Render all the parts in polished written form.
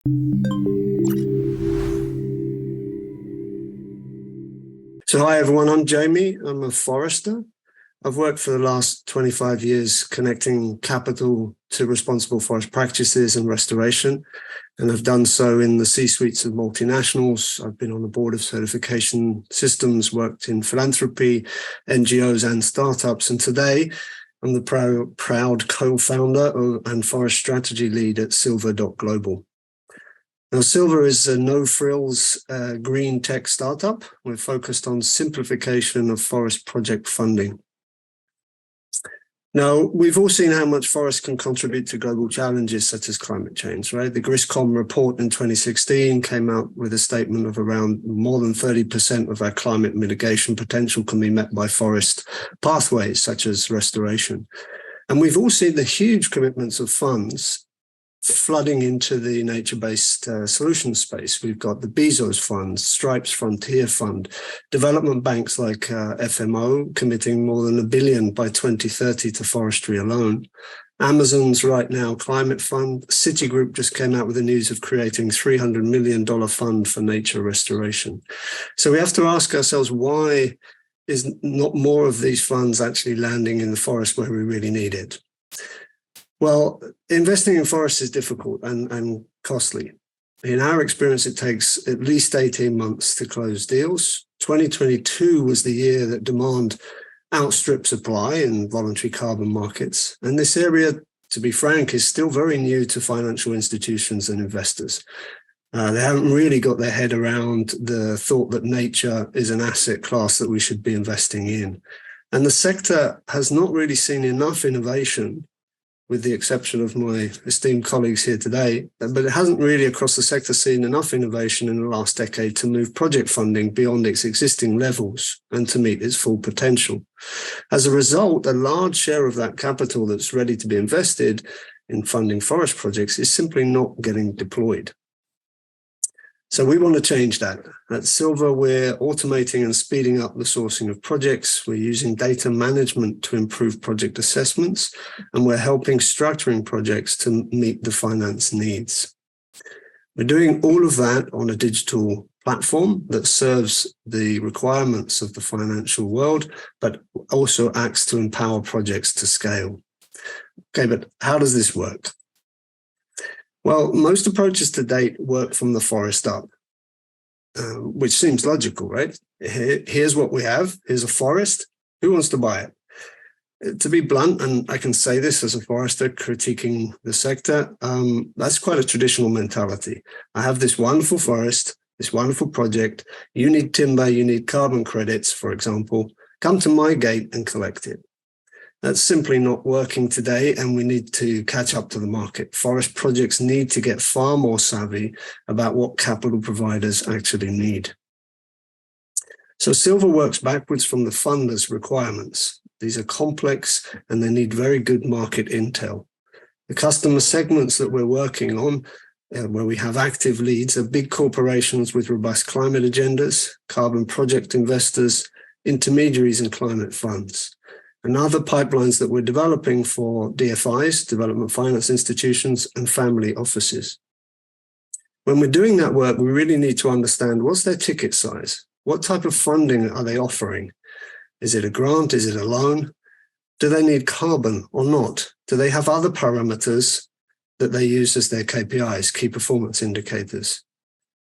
So hi everyone, I'm Jamie. I'm a forester. I've worked for the last 25 years connecting capital to responsible forest practices and restoration, and I've done so in the C-suites of multinationals. I've been on the board of certification systems, worked in philanthropy, NGOs and startups, and today I'm the proud co-founder and forest strategy lead at Xilva Global. Now, Xilva is a no-frills green tech startup. We're focused on simplification of forest project funding. Now, we've all seen how much forests can contribute to global challenges such as climate change, right? The GRISCOM report in 2016 came out with a statement of around more than 30% of our climate mitigation potential can be met by forest pathways such as restoration. And we've all seen the huge commitments of funds flooding into the nature-based solutions space. We've got the Bezos Fund, Stripes Frontier Fund, development banks like FMO committing more than $1 billion by 2030 to forestry alone. Amazon's Right Now Climate Fund. Citigroup just came out with the news of creating $300 million fund for nature restoration. So we have to ask ourselves, why is not more of these funds actually landing in the forest where we really need it? Well, investing in forests is difficult and costly. In our experience, it takes at least 18 months to close deals. 2022 was the year that demand outstripped supply in voluntary carbon markets. And this area, to be frank, is still very new to financial institutions and investors. They haven't really got their head around the thought that nature is an asset class that we should be investing in. And the sector has not really seen enough innovation, with the exception of my esteemed colleagues here today, but it hasn't really across the sector seen enough innovation in the last decade to move project funding beyond its existing levels and to meet its full potential. As a result, a large share of that capital that's ready to be invested in funding forest projects is simply not getting deployed. So we want to change that. At Xilva, we're automating and speeding up the sourcing of projects. We're using data management to improve project assessments, and we're helping structuring projects to meet the finance needs. We're doing all of that on a digital platform that serves the requirements of the financial world, but also acts to empower projects to scale. Okay, but how does this work? Well, most approaches to date work from the forest up, which seems logical, right? Here's what we have. Here's a forest. Who wants to buy it? To be blunt, and I can say this as a forester critiquing the sector, that's quite a traditional mentality. I have this wonderful forest, this wonderful project. You need timber, you need carbon credits, for example. Come to my gate and collect it. That's simply not working today, and we need to catch up to the market. Forest projects need to get far more savvy about what capital providers actually need. So Xilva works backwards from the funders' requirements. These are complex and they need very good market intel. The customer segments that we're working on, where we have active leads, are big corporations with robust climate agendas, carbon project investors, intermediaries and climate funds, and other pipelines that we're developing for DFIs, development finance institutions, and family offices. When we're doing that work, we really need to understand what's their ticket size? What type of funding are they offering? Is it a grant? Is it a loan? Do they need carbon or not? Do they have other parameters that they use as their KPIs, key performance indicators?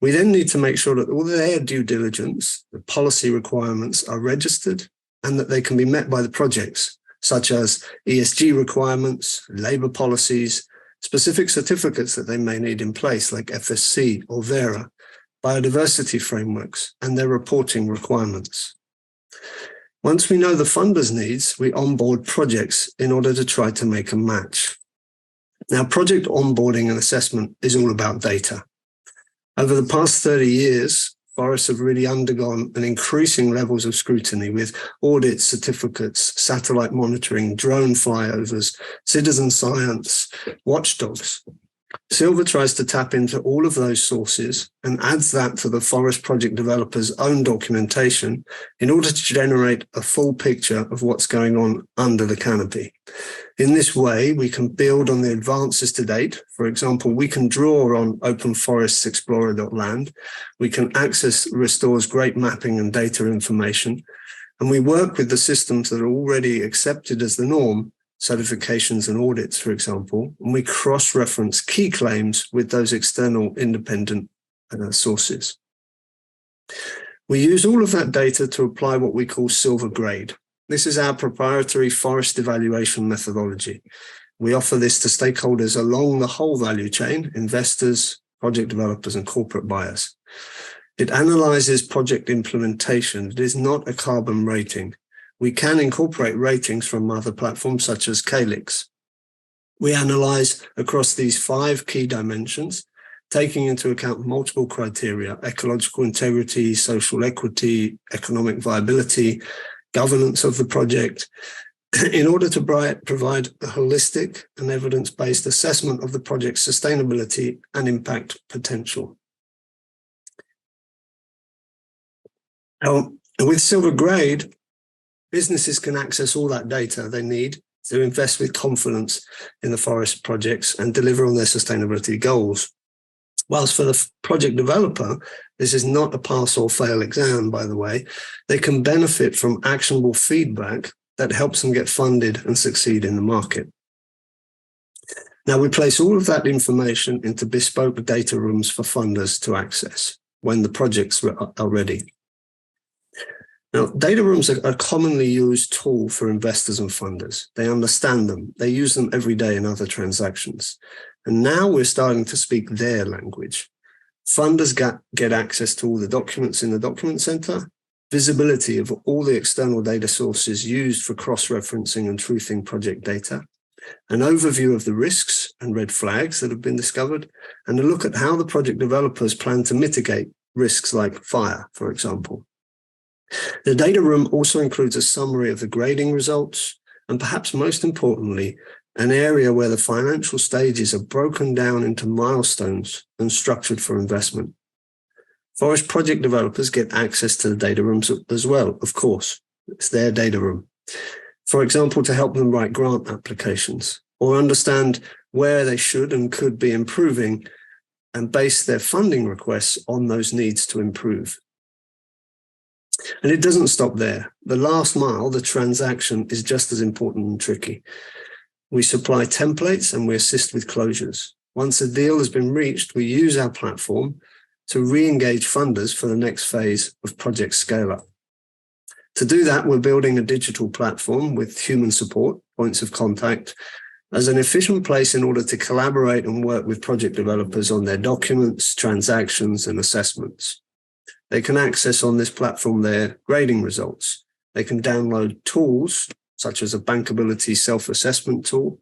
We then need to make sure that all their due diligence, the policy requirements are registered and that they can be met by the projects, such as ESG requirements, labor policies, specific certificates that they may need in place like FSC or Vera, biodiversity frameworks, and their reporting requirements. Once we know the funders' needs, we onboard projects in order to try to make a match. Now, project onboarding and assessment is all about data. Over the past 30 years, forests have really undergone an increasing levels of scrutiny with audits, certificates, satellite monitoring, drone flyovers, citizen science, watchdogs. Xilva tries to tap into all of those sources and adds that to the forest project developer's own documentation in order to generate a full picture of what's going on under the canopy. In this way, we can build on the advances to date. For example, we can draw on openforestexplorer.land. We can access Restore's great mapping and data information. And we work with the systems that are already accepted as the norm, certifications and audits, for example, and we cross-reference key claims with those external independent sources. We use all of that data to apply what we call Xilva Grade. This is our proprietary forest evaluation methodology. We offer this to stakeholders along the whole value chain, investors, project developers, and corporate buyers. It analyzes project implementation. It is not a carbon rating. We can incorporate ratings from other platforms such as Calyx. We analyze across these 5 key dimensions, taking into account multiple criteria: ecological integrity, social equity, economic viability, governance of the project, in order to provide a holistic and evidence-based assessment of the project's sustainability and impact potential. Now, with Xilva Grade, businesses can access all that data they need to invest with confidence in the forest projects and deliver on their sustainability goals. Whilst for the project developer, this is not a pass or fail exam, by the way, they can benefit from actionable feedback that helps them get funded and succeed in the market. Now, we place all of that information into bespoke data rooms for funders to access when the projects are ready. Now, data rooms are a commonly used tool for investors and funders. They understand them. They use them every day in other transactions. And now we're starting to speak their language. Funders get access to all the documents in the document center, visibility of all the external data sources used for cross-referencing and truthing project data, an overview of the risks and red flags that have been discovered, and a look at how the project developers plan to mitigate risks like fire, for example. The data room also includes a summary of the grading results, and perhaps most importantly, an area where the financial stages are broken down into milestones and structured for investment. Forest project developers get access to the data rooms as well, of course. It's their data room. For example, to help them write grant applications or understand where they should and could be improving and base their funding requests on those needs to improve. And it doesn't stop there. The last mile, the transaction, is just as important and tricky. We supply templates and we assist with closures. Once a deal has been reached, we use our platform to re-engage funders for the next phase of project scale-up. To do that, we're building a digital platform with human support, points of contact, as an efficient place in order to collaborate and work with project developers on their documents, transactions, and assessments. They can access on this platform their grading results. They can download tools such as a bankability self-assessment tool,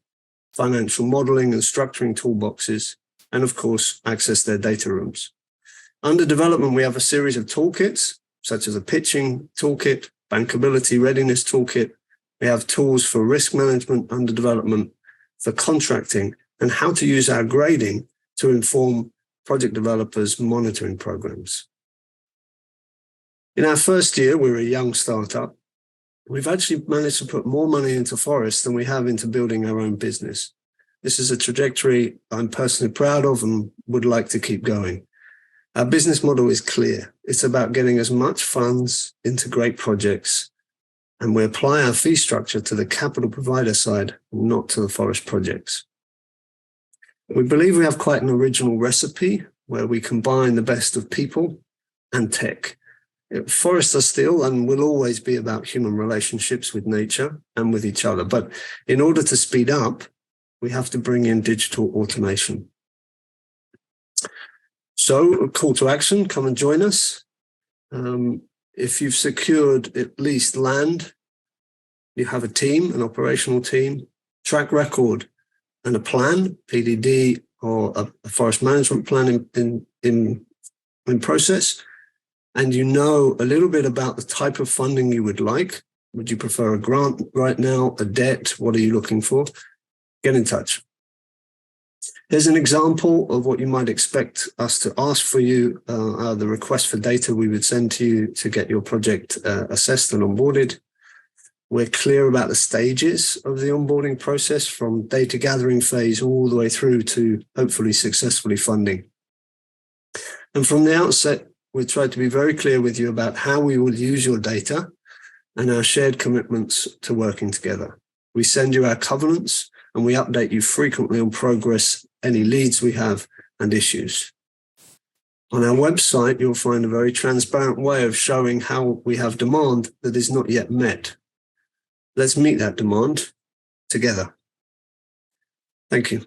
financial modeling and structuring toolboxes, and of course, access their data rooms. Under development, we have a series of toolkits, such as a pitching toolkit, bankability readiness toolkit. We have tools for risk management under development, for contracting, and how to use our grading to inform project developers' monitoring programs. In our first year, we were a young startup. We've actually managed to put more money into forests than we have into building our own business. This is a trajectory I'm personally proud of and would like to keep going. Our business model is clear. It's about getting as much funds into great projects, and we apply our fee structure to the capital provider side, not to the forest projects. We believe we have quite an original recipe where we combine the best of people and tech. Forests are still and will always be about human relationships with nature and with each other. But in order to speed up, we have to bring in digital automation. So a call to action, come and join us. If you've secured at least land, you have a team, an operational team, track record, and a plan, PDD or a forest management plan in process, and you know a little bit about the type of funding you would like. Would you prefer a grant right now, a debt? What are you looking for? Get in touch. Here's an example of what you might expect us to ask for you, the request for data we would send to you to get your project assessed and onboarded. We're clear about the stages of the onboarding process, from data gathering phase all the way through to hopefully successfully funding. And from the outset, we try to be very clear with you about how we will use your data and our shared commitments to working together. We send you our covenants and we update you frequently on progress, any leads we have, and issues. On our website, you'll find a very transparent way of showing how we have demand that is not yet met. Let's meet that demand together. Thank you.